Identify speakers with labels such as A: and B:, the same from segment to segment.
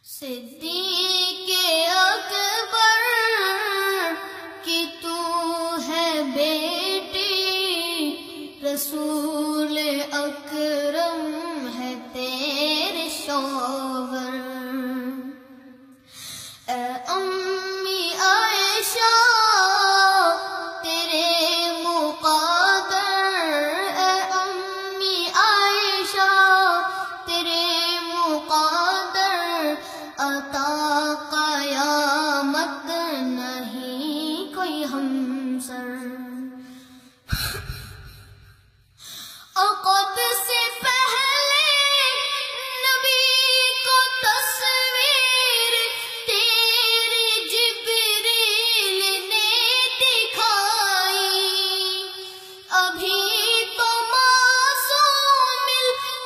A: صدیق اکبر کی تو ہے بیٹی، رسول اکرم ہے تیرے شوہر۔ اے امی عائشہ تیرے مقدر، اے امی عائشہ تیرے مقدر، عطا قیامت نہیں کوئی ہمسر۔ عقد سے پہلے نبی کو تصویر تیری جبریل نے دکھائی، ابھی تو معصوم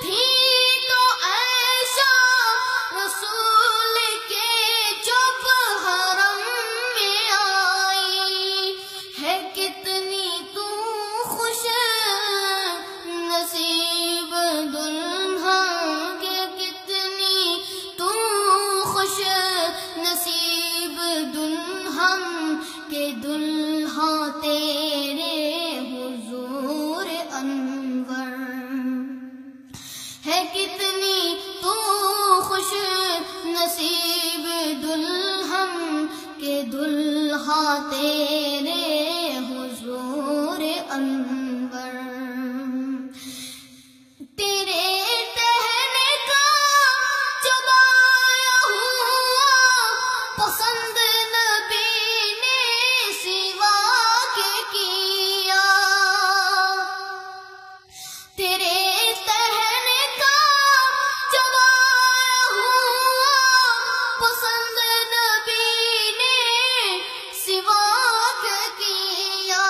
A: تھی تو عائشہ رسول کے جب حرم میں آئی، ہے کتنی تو خوش نصیب دلہن کے، کتنی تو خوش نصیب دلہن کے، دلہا تیرے حضور انور۔ ہے کتنی تو خوش نصیب دلہن کے، دلہا تیرے حضور انور۔ تیرے کہنے کا جب آیا ہوا پسند، نبی نے سوا کے کیا۔ تیرے کہنے کا جب آیا ہوا پسند، نبی نے سوا کے کیا۔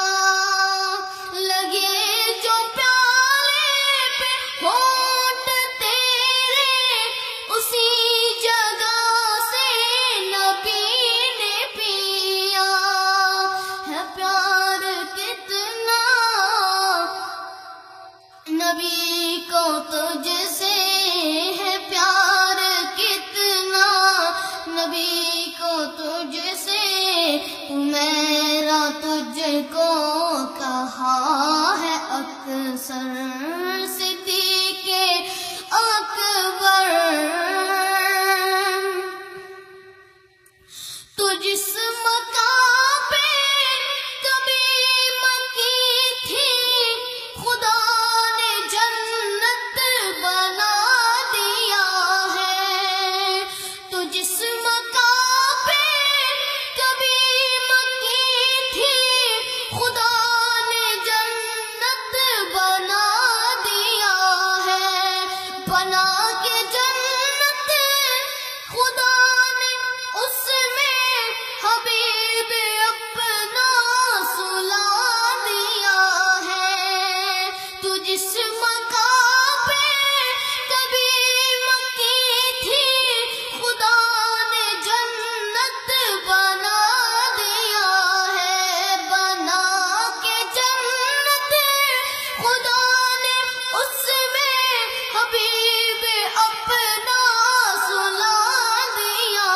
A: لگے جو پیالے پہ ہونٹ تیرے، اسی جگہ سے نبی نے پیا۔ ہے پیار کتنا نبی کو تجھ سے، ہے پیار کتنا نبی کو تجھ سے، میرا تجھ کو کہا ہے اکثر۔ صدیق اکبر تو جس مقام پہ کبھی مکی تھی، خدا نے جنت بنا دیا ہے۔ تو جس مقام پہ کبھی مکی تھی، خدا نے جنت بنا دیا ہے۔ بنا کے جنت خدا نے اس میں حبیب اپنا سلا دیا ہے۔ تو جس مقام پہ کبھی مکی تھی، خدا نے جنت بنا دیا ہے۔ بنا کے جنت خدا نے اس میں حبیب اپنا سلا دیا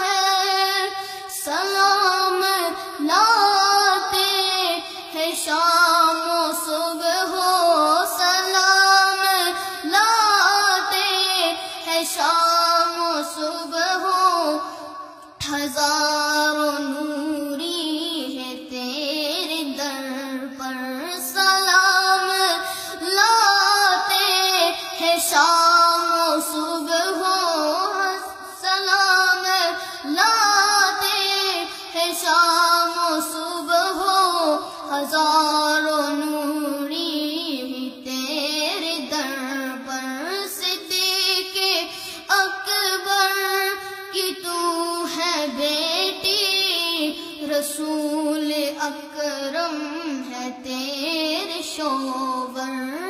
A: ہے۔ سلام لاتے ہیں شام و صبح ہو، سلام لاتے ہیں شام و صبح ہو، ہزاروں نوری ہے تیرے در پر۔ سلام لاتے ہیں شام و صبح ہو، سلام لاتے ہیں شام و صبح ہو، ہزاروں نوری بھی تیرے در پر۔ صدیق اکبر کی تو ہے بیٹی، رسول اکرم ہے تیرے شوہر۔